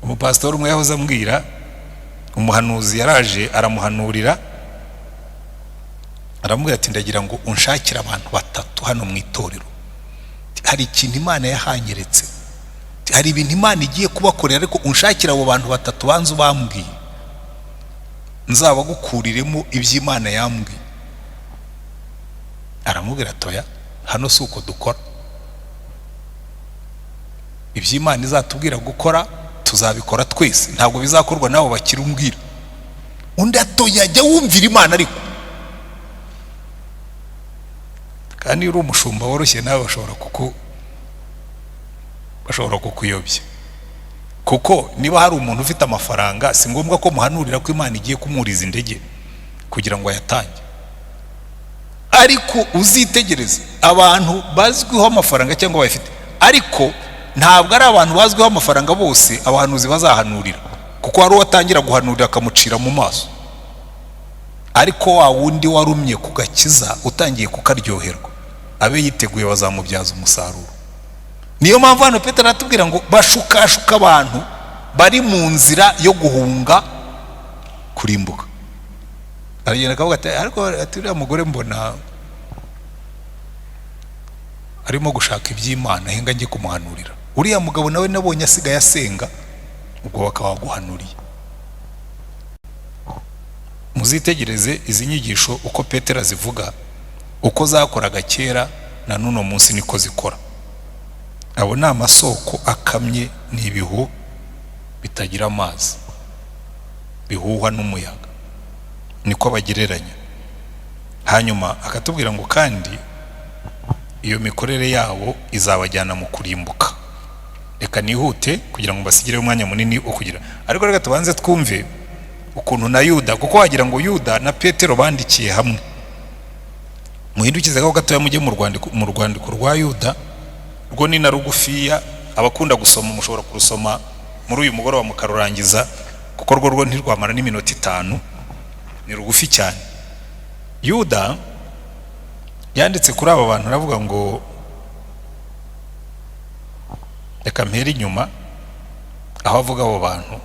[SPEAKER 1] Umupastor umwe yahoze ambwira, umuhanuzi yaraje aramuhanurira, aramubwira ati ndagira ngo unshakire abantu 3 hano mu itorero, hari ikintu Imana yahanyeretse, hari ibintu Imana igiye kubakorera, ariko unshakira abo bantu 3 banzu bambwiye, nzabagukuriremo iby'Imana yambwiye. Aramubwira toya, hano si uko dukora, iby'Imana izatubwira gukora tuzabikora twese, ntabwo bizakorwa nabo bakiri umbwira. Undi atoya jya wumvira Imana, ariko kandi uri umushumba woroshye nawe bashobora kukuyobya, kuko niba hari umuntu ufite amafaranga si ngombwa ko muhanurira ko Imana igiye kumuriza indege kugira ngo ayatange. Ariko uzitegereze abantu bazwiho amafaranga cyangwa bayafite, ariko ntabwo ari abantu bazwiho amafaranga bose abahanuzi bazahanurira, kuko hari uwatangira guhanurira akamucira mu maso, ariko wa wundi warumye kugakiza utangiye kukaryoherwa, abe yiteguye bazamubyaza umusaruro. Niyo mpamvu hano Petero aratubwira ngo bashukashuka abantu bari mu nzira yo guhunga kurimbuka. Aragenda akavuga ati ariko uriya mugore mbona arimo gushaka iby'Imana, henga njye kumuhanurira. Uriya mugabo nawe nabonye asigaye asenga, ubwo bakaba guhanuriye. Muzitegereze izi nyigisho uko Petero azivuga, uko zakoraga kera na nuno munsi niko zikora. Abo ni amasoko akamye, ni ibihu bitagira amazi, bihuha n'umuyaga, niko bagereranya. Hanyuma akatubwira ngo kandi iyo mikorere yabo izabajyana mu kurimbuka. Reka nihute kugira ngo basigire umwanya munini wo kugira, ariko reka tubanze twumve ukuntu na Yuda, kuko wagira ngo Yuda na Petero bandikiye hamwe. Muhindukize ko gatoya mujye mu rwandiko rwa Yuda, rwo ni na rugufiya, abakunda gusoma mushobora kurusoma muri uyu mugoroba mukarurangiza, kuko rwo ntirwamara n'iminota 5, ni rugufi cyane. Yuda yanditse kuri aba bantu aravuga ngo, reka mpere inyuma aho avuga abo bantu,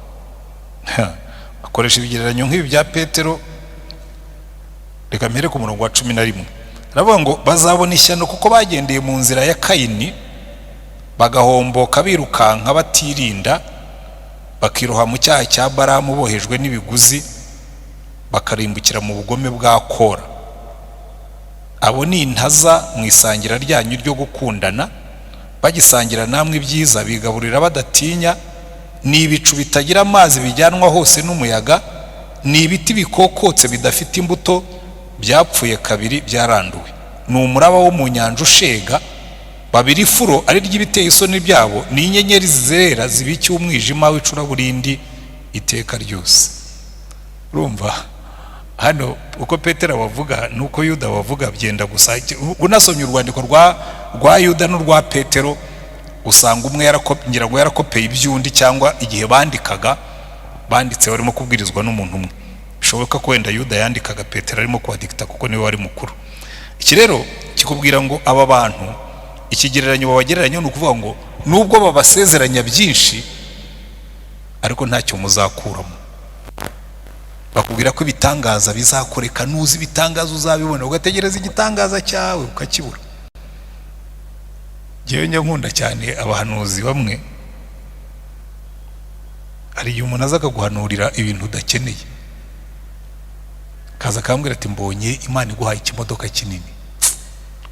[SPEAKER 1] akoresha ibigereranyo nk'ibi bya Petero. Reka mpere ku murongo wa 11, aravuga ngo bazabona ishyano kuko bagendeye mu nzira ya Kayini, bagahomboka birukanka batirinda, bakiroha mu cyaha cya Baramu bohejwe n'ibiguzi, bakarimbukira mu bugome bwa Kora. Abo ni intaza mu isangira ryanyu ryo gukundana, bagisangira namwe ibyiza bigaburira badatinya, ni ibicu bitagira amazi bijyanwa hose n'umuyaga, ni ibiti bikokotse bidafite imbuto, byapfuye kabiri byaranduwe, ni umuraba wo mu nyanja ushega, babiri furo ari ry'ibiteye isoni byabo, ni inyenyeri zizerera zibikiye umwijima w'icuraburindi iteka ryose. Urumva hano uko Petero bavuga nuko Yuda bavuga byenda gusa. Unasomye urwandiko rwa Yuda n'urwa Petero, usanga umwe ngira ngo yarakopeye ibyundi, cyangwa igihe bandikaga banditse barimo kubwirizwa n'umuntu umwe. Bishoboka ko wenda Yuda yandikaga, Petero arimo kwadikita kuko niwe wari mukuru. Iki rero kikubwira ngo aba bantu ikigereranyo babagereranya ni ukuvuga ngo nubwo babasezeranya byinshi, ariko ntacyo muzakuramo. bakubwira ko ibitangaza bizakoreka, nuzi ibitangaza uzabibona, ugategereza igitangaza cyawe ukakibura. Jewe nkunda cyane abahanuzi bamwe, hari igihe umuntu aza akaguhanurira ibintu udakeneye, kaza akambwira ati mbonye Imana iguhaye ikimodoka kinini.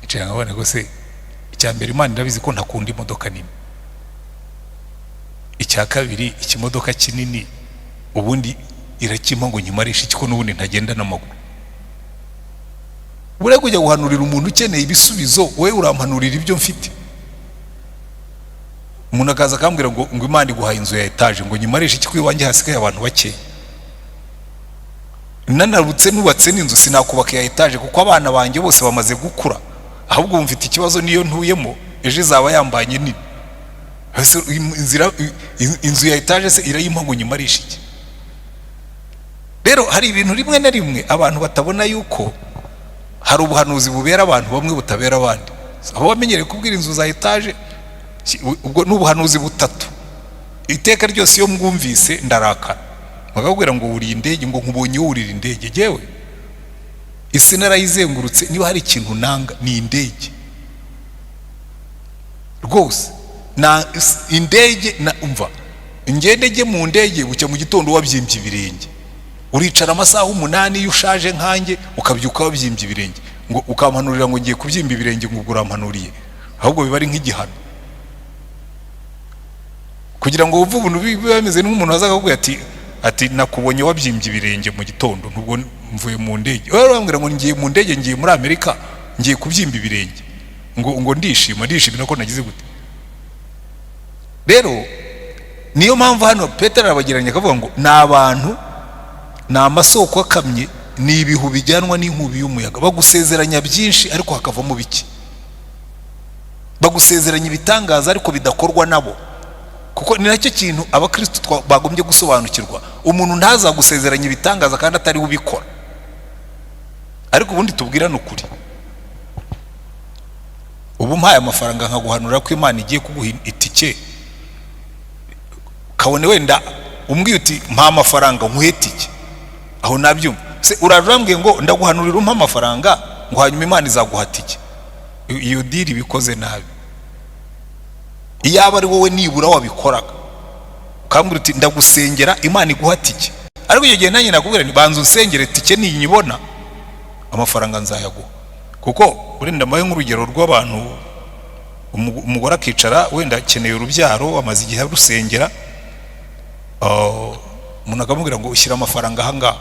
[SPEAKER 1] Icyo nkabona ko se icyambere Imana irabizi ko ntakunda imodoka nini, icya kabiri ikimodoka kinini ubundi irakimpa ngo nyimarishe iki ko n'ubundi ntagenda n'amaguru. Bure kujya guhanurira umuntu ukeneye ibisubizo, wowe urampanurira ibyo mfite. Umuntu akaza akambwira ngo Imana iguhaye inzu ya etaje ngo nyimarishe iki kwiwanjye hasigaye abantu bake. Nanarutse nubatse n'inzu sinakubaka ya etaje kuko abana banjye bose bamaze gukura, ahubwo mfite ikibazo niyo ntuyemo ejo izaba yambanye nini. Inzu ya etaje se irayimpa ngo nyimarishe iki? Rero hari ibintu rimwe na rimwe abantu batabona yuko hari ubuhanuzi bubera abantu bamwe butabera abandi. Abo bamenyereye kubwira inzu za etaje, ubwo n'ubuhanuzi butatu. Iteka ryose iyo mwumvise ndarakara, bakakubwira ngo uri indege, ngo nkubonye urira indege. Jewe isi narayizengurutse, niba hari ikintu nanga ni indege rwose. Na indege na umva ngendege mu ndege bucya mu gitondo wabyimbye ibirenge, uricara amasaha 8 iyo ushaje nkanjye ukabyuka wabyimbye ibirenge, ngo ukampanurira ngo ngiye kubyimba ibirenge, ngo urampanuriye. Ahubwo biba ari nk'igihano kugira ngo uvuge ubuntu bimeze n'umuntu azaga kuvuga ati nakubonye wabyimbye ibirenge mu gitondo nubwo mvuye mu ndege. Urambwira ngo ngiye mu ndege, ngiye muri Amerika, ngiye kubyimba ibirenge, ngo ndishima nako nagize gute. Rero niyo mpamvu hano Petero arabagiranye akavuga ngo n'abantu n'amasoko akamye, ni ibihu bijyanwa n'inkubi y'umuyaga, bagusezeranya byinshi ariko hakavamo biki, bagusezeranya ibitangaza ariko bidakorwa nabo. Kuko ni nacyo kintu abakristo bagombye gusobanukirwa. Umuntu ntazagusezeranya ibitangaza kandi atari ubikora. Ariko ubundi tubwirana ukuri, ubu mpaye amafaranga nkaguhanura ko Imana igiye kuguha itike, kabone wenda umbwiye uti mpa amafaranga nkuhe itike, aho nabyumva. Se urarambwiye ngo ndaguhanurira umpa amafaranga ngo hanyuma Imana izaguha itike, iyo diri bikoze nabi. Iyaba ari wowe nibura wabikoraga ukambwira uti ndagusengera Imana iguha itike, ariko iyo gihe nanjye nakubwira ni banza usengere itike ninyibona amafaranga nzayaguha. Kuko urenda mbaye nk'urugero rw'abantu, umugore akicara wenda akeneye urubyaro, amaze igihe rusengera, umuntu akamubwira ngo ushyira amafaranga ahangaha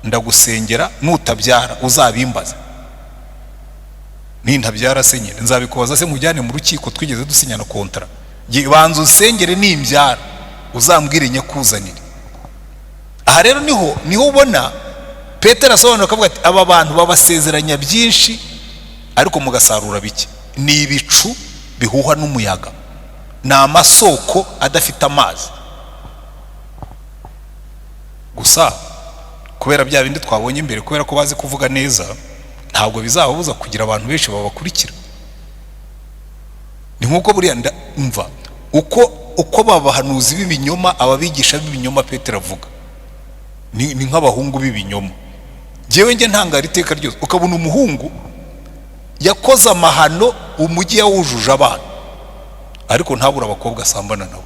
[SPEAKER 1] ndagusengera, nutabyara uzabimbaza. Nintabyara se nyine nzabikubaza se nkujyane mu rukiko twigeze dusinyana kontara. Banza usengere nimbyara uzambwire nyakuzanire. Aha rero niho ubona Petero asobanura akavuga ati aba bantu babasezeranya byinshi ariko mugasarura bike. Ni ibicu bihuha n'umuyaga, ni amasoko adafite amazi gusa. Kubera bya bindi twabonye imbere, kubera ko bazi kuvuga neza, ntabwo bizababuza kugira abantu benshi babakurikira. Ni nkuko buriya ndumva uko babahanuzi b'ibinyoma, ababigisha b'ibinyoma Petero avuga ni nk'abahungu b'ibinyoma. Jewe nge ntangara iteka ryose, ukabona umuhungu yakoze amahano umujyi yawujuje abana, ariko ntabura abakobwa asambana nabo.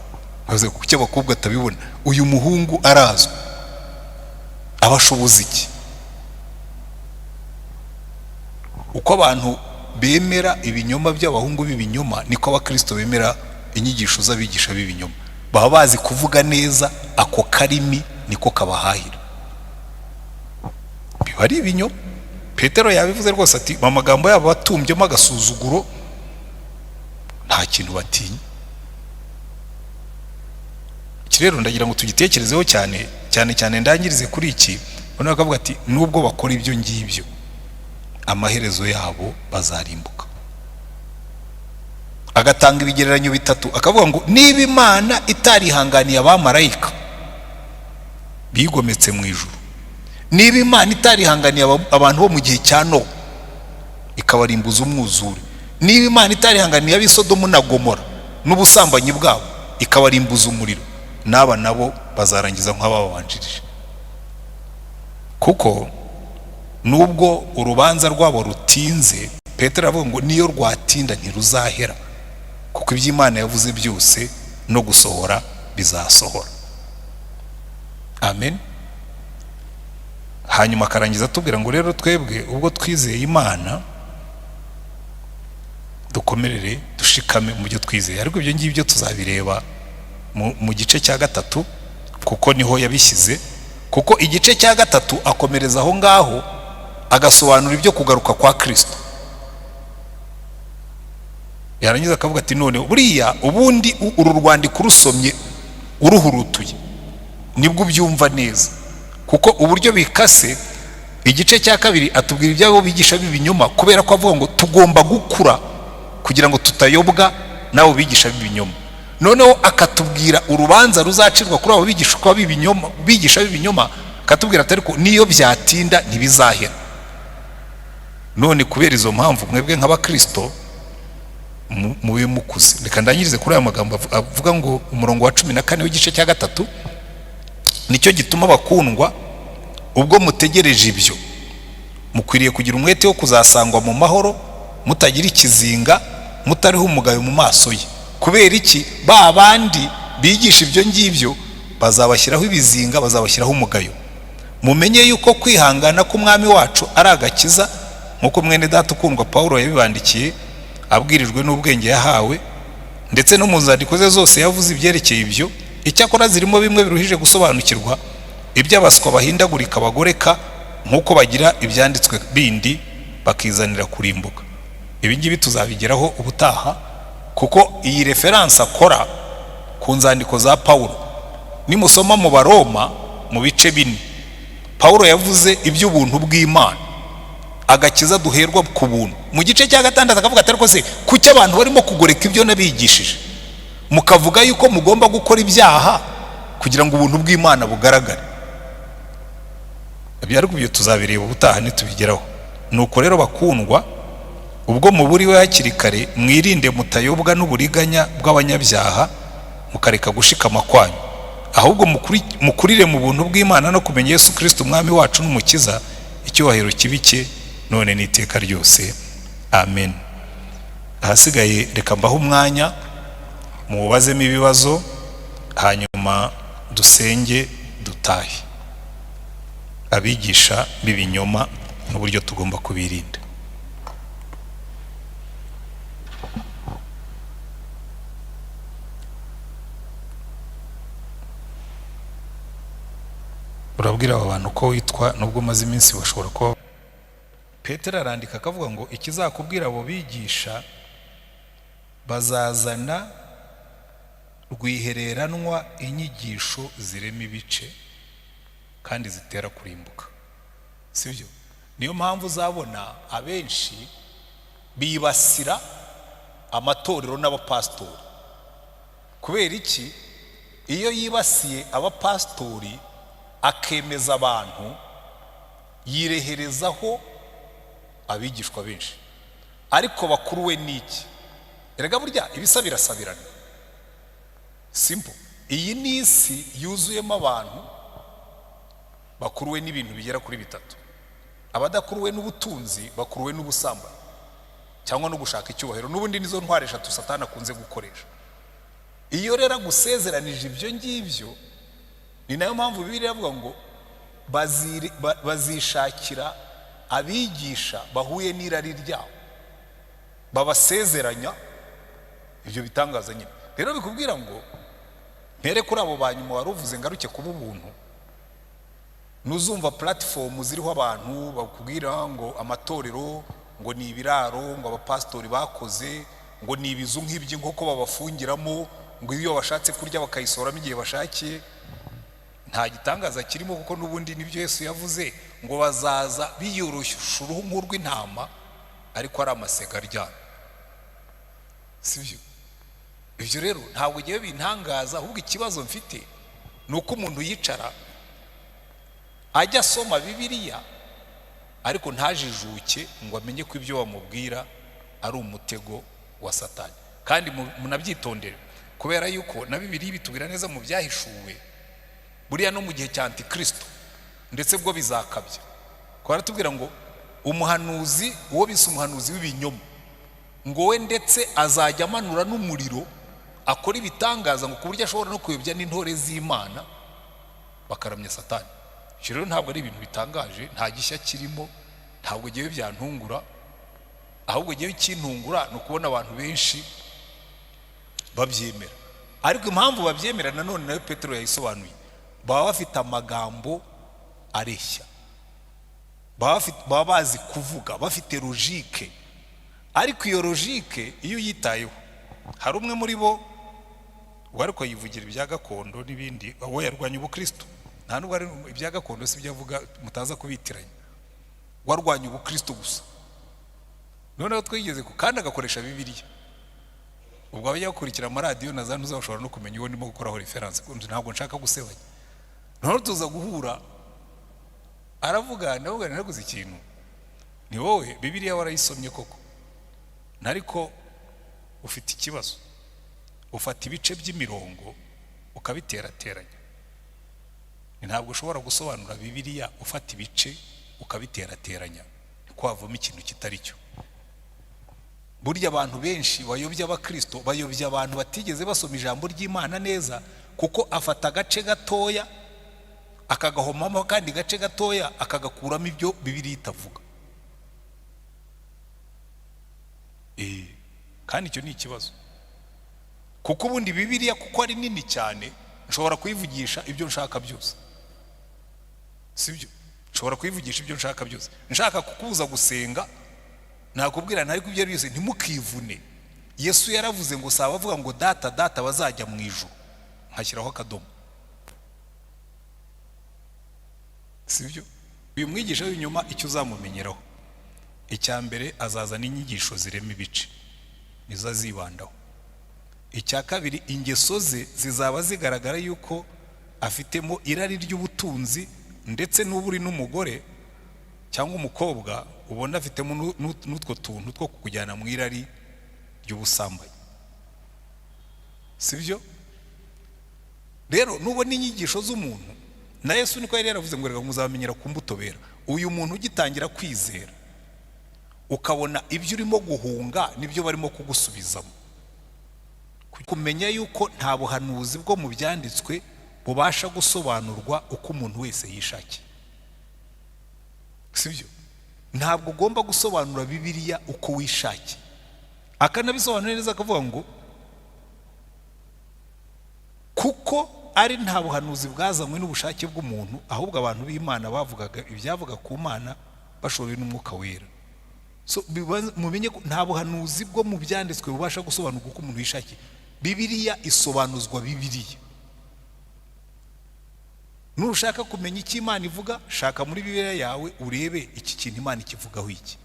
[SPEAKER 1] Bavuze kuki abakobwa atabibona? Uyu muhungu arazwe, abashobozi iki? Uko abantu bemera ibinyoma by'abahungu b'ibinyoma, niko abakristo bemera inyigisho z'abigisha b'ibinyoma. Baba bazi kuvuga neza, ako karimi niko kabahahira. Biba ari ibinyoma. Petero yabivuze rwose ati amagambo yabo batumbyemo agasuzuguro, nta kintu batinya. Iki rero ndagira ngo tugitekerezeho cyane ndangirize kuri iki. Ubona bakavuga ati nubwo bakora ibyo ngibyo amaherezo yabo bazarimbuka. Agatanga ibigereranyo bitatu akavuga ngo niba Imana itarihanganiye abamarayika bigometse mu ijuru, niba Imana itarihanganiye abantu bo mu gihe cya Nowa ikabarimbuza umwuzure, niba Imana itarihanganiye ab'isodomu na Gomora n'ubusambanyi bwabo ikabarimbuza umuriro, n'aba nabo bazarangiza nk'ababanjirije. kuko nubwo urubanza rwabo rutinze, Petero avuga ngo niyo rwatinda ntiruzahera, kuko iby'Imana yavuze byose no gusohora bizasohora. Amen. Hanyuma akarangiza tubwira ngo rero twebwe ubwo twizeye Imana dukomerere dushikame mu byo twizeye. Ariko ibyo ngibyo tuzabireba mu gice cya gatatu, kuko niho yabishyize, kuko igice cya gatatu akomereza aho ngaho agasobanura ibyo kugaruka kwa Kristo. Yarangiza akavuga ati none buriya ubundi uru rwandiko rusomye uruhurutuye nibwo ubyumva neza, kuko uburyo bikase igice cya kabiri atubwira ibyabo bigisha b'ibinyoma, kubera ko avuga ngo tugomba gukura kugira ngo tutayobwa nabo bigisha b'ibinyoma. Noneho akatubwira urubanza ruzacirwa kuri abo bigisha b'ibinyoma, akatubwira ati ariko niyo byatinda ntibizahera. None kubera izo mpamvu mwebwe nk'abakristo mube mukuze. Reka ndangirize kuri aya magambo avuga ngo umurongo wa 14 w'igice cya gatatu, nicyo gituma bakundwa ubwo mutegereje ibyo mukwiriye kugira umwete wo kuzasangwa mu mahoro, mutagira ikizinga, mutariho umugayo mu maso ye. Kubera iki? Ba bandi bigisha ibyo ngibyo bazabashyiraho ibizinga, bazabashyiraho umugayo. Mumenye yuko kwihangana k'umwami wacu ari agakiza, nkuko mwene data ukundwa Paulo yabibandikiye abwirijwe n'ubwenge yahawe, ndetse no mu nzandiko ze zose yavuze ibyerekeye ibyo. Icyakora zirimo bimwe biruhije gusobanukirwa, iby'abaswa bahindagurika bagoreka, nkuko bagira ibyanditswe bindi bakizanira kurimbuka. Ibi ngibi tuzabigeraho ubutaha, kuko iyi referanse akora ku nzandiko za Paulo. Nimusoma mu Baroma mu bice 4, Paulo yavuze iby'ubuntu bw'Imana, agakiza duherwa ku buntu. Mu gice cya 6 akavuga ati ariko se kuki abantu barimo kugoreka ibyo nabigishije, mukavuga yuko mugomba gukora ibyaha kugira ngo ubuntu bw'Imana bugaragare. Ariko ibyo tuzabireba ubutaha nitubigeraho. Nuko rero bakundwa, ubwo muburiwe hakiri kare, mwirinde mutayobwa n'uburiganya bw'abanyabyaha, mukareka gushikama kwanyu, ahubwo mukurire mu buntu bw'Imana no kumenya Yesu Kristo umwami wacu n'umukiza, icyubahiro kibike none n'iteka ryose. Amen. Ahasigaye reka mbaho umwanya mubazemo ibibazo, hanyuma dusenge dutahe. Abigisha b'ibinyoma n'uburyo tugomba kubirinda. Urabwira aba bantu ko witwa, nubwo maze iminsi bashobora kuba. Petero arandika akavuga ngo ikizakubwira abo bigisha bazazana rwihereranwa inyigisho zirema ibice kandi zitera kurimbuka. Sibyo? Niyo mpamvu uzabona abenshi bibasira amatorero n'abapastori. Kubera iki? Iyo yibasiye abapastori akemeza abantu, yireherezaho abigishwa benshi. Ariko bakuruwe n'iki? Erega burya ibisa birasabirana. Simple. Iyi ni isi yuzuyemo abantu bakuruwe n'ibintu bigera kuri 3. Abadakuruwe n'ubutunzi bakuruwe n'ubusambane cyangwa no gushaka icyubahiro, n'ubundi nizo ntware 3 Satani akunze gukoresha. Iyo rero gusezeranije ibyo ngibyo, ni nayo mpamvu Bibiliya ivuga ngo bazishakira abigisha bahuye n'irari ryabo, babasezeranya ibyo bitangaza nyine. Rero bikubwira ngo mpere kuri abo banyuma waruvuze ngaruke kuba ubuntu. Nuzumva platform ziriho abantu bakubwira ngo amatorero ngo ni ibiraro, ngo abapastori bakoze, ngo ni ibizu nk'ibyo nk'uko babafungiramo, ngo iyo bashatse kurya bakayisoramo igihe bashakiye. Nta gitangaza kirimo, kuko n'ubundi nibyo Yesu yavuze ngo bazaza biyoroshya uruhu nk'urw'intama ariko ari amasega aryana. Sibyo? Ibyo rero ntabwo giye bintangaza, ahubwo ikibazo mfite nuko umuntu yicara ajya asoma Bibiliya ariko ntajijuke ngo amenye ko ibyo bamubwira ari umutego wa Satani. Kandi munabyitondere, kubera yuko na Bibiliya bitubwira neza mu byahishuwe, buriya no mu gihe cya Antikristo ndetse bwo bizakabya. Ko aratubwira ngo umuhanuzi uwo bise umuhanuzi w'ibinyoma ngo we ndetse azajya amanura n'umuriro akora ibitangaza ngo kuburyo ashobora no kuyobya n'intore z'Imana bakaramya Satani. Rero ntabwo ari ibintu bitangaje, nta gishya kirimo, ntabwo giye byantungura, ahubwo giye kintungura no kubona abantu benshi babyemera. Ariko impamvu babyemera nanone nayo Petero yayisobanuye, baba bafite amagambo areshya, baba bazi kuvuga, bafite logique. Ariko iyo logique iyo yitayeho, hari umwe muri bo wariko yivugira ibya gakondo n'ibindi, aho yarwanya ubukristo. Nta nubwo ari ibya gakondo, si byavuga mutaza kubitiranya, warwanya ubukristo gusa. Noneho twigeze ku kandi agakoresha Bibiliya. Ubwo abajya gukurikira amaradiyo na za ntuzashobora no kumenya uwo ndimo gukoraho reference, ntabwo nshaka gusebanya. Noneho tuza guhura, aravuga naraguze ikintu, ni wowe Bibiliya warayisomye koko, nariko ufite ikibazo, ufata ibice by'imirongo ukabiterateranya. Ntabwo ushobora gusobanura Bibiliya ufata ibice ukabiterateranya, kwavamo ikintu kitari cyo. Burya abantu benshi bayobya abakristo, bayobya abantu batigeze basoma ijambo ry'Imana neza, kuko afata agace gatoya akagahomamo kandi gace gatoya akagakuramo ibyo Bibiliya itavuga. Kandi icyo ni ikibazo, kuko ubundi Bibiliya kuko ari nini cyane, nshobora kuyivugisha ibyo nshaka byose, sibyo? Nshobora kuyivugisha ibyo nshaka byose. Nshaka kukubuza gusenga, nakubwira ariko ibyo byose ntimukivune. Yesu yaravuze ngo saba avuga ngo data data bazajya mu ijuru, nkashyiraho akadomo, sibyo? Uyu mwigisha w'inyuma icyo uzamumenyeraho, icya mbere azaza n'inyigisho zirema ibice, nizo azibandaho. Icya kabiri, ingeso ze zizaba zigaragara yuko afitemo irari ry'ubutunzi, ndetse n'uburi n'umugore cyangwa umukobwa ubona afitemo n'utwo tuntu two kukujyana mu irari ry'ubusambanyi, sibyo? Rero nubona inyigisho z'umuntu, na Yesu niko yari yaravuze ngo rega muzamenyera ku mbuto bera. Uyu muntu ugitangira kwizera ukabona ibyo urimo guhunga nibyo barimo kugusubizamo, kumenya yuko nta buhanuzi bwo mu byanditswe bubasha gusobanurwa uko umuntu wese yishakiye, sibyo? Ntabwo ugomba gusobanura Bibiliya uko wishakiye. Akanabisobanura neza akavuga ngo kuko ari nta buhanuzi bwazanywe n'ubushake bw'umuntu, ahubwo abantu b'Imana bavugaga ibyavuga ku Mana bashoboye n'Umwuka Wera. So mumenye ko nta buhanuzi bwo mu byanditswe bubasha gusobanurwa uko umuntu yishakiye. Bibiliya isobanuzwa Bibiliya. Nushaka kumenya icyo Imana ivuga, shaka muri Bibiliya yawe urebe iki kintu Imana ikivugaho iki.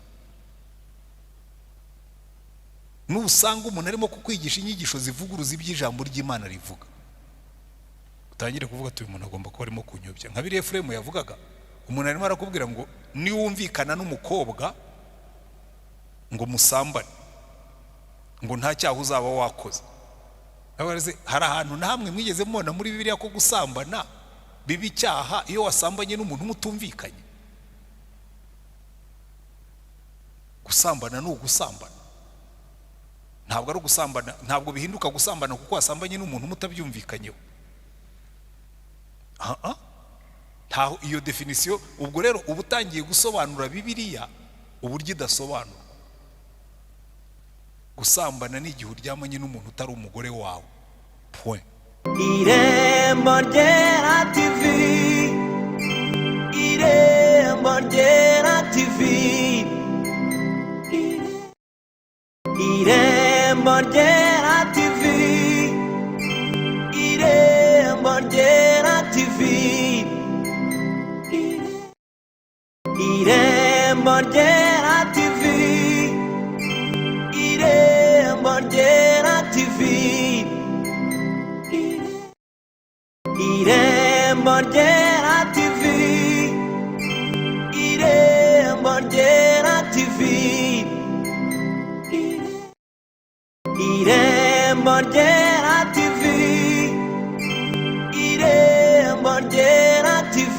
[SPEAKER 1] Nusanga umuntu arimo kukwigisha inyigisho zivuguruza iby'ijambo ry'Imana rivuga, utangire kuvuga ati uyu muntu agomba kuba arimo kunyobya. Nka biriya Efuremu yavugaga, umuntu arimo arakubwira ngo niwumvikana n'umukobwa ngo musambane, ngo nta cyaha uzaba wakoze. Hari ahantu na hamwe mwigeze mubona muri Bibiliya ko gusambana bibi icyaha iyo wasambanye n'umuntu mutumvikanye? Gusambana ni ugusambana, ntabwo ari ugusambana, ntabwo bihinduka gusambana kuko wasambanye n'umuntu mutabyumvikanyeho. Ntaho iyo definisiyo. Ubwo rero uba utangiye gusobanura Bibiliya uburyo idasobanura. Gusambana ni igihe uryamanye n'umuntu utari umugore wawe, point.
[SPEAKER 2] Irembo ryera TV, Irembo ryera TV, Irembo ryera TV, Irembo ryera TV, Irembo ryera TV, Irembo ryera TV, Irembo ryera TV, Irembo ryera TV, Irembo ryera TV, Irembo ryera TV,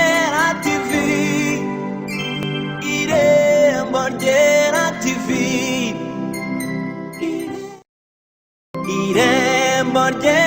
[SPEAKER 2] ryera TV, irembo ryera TV, irembo ryera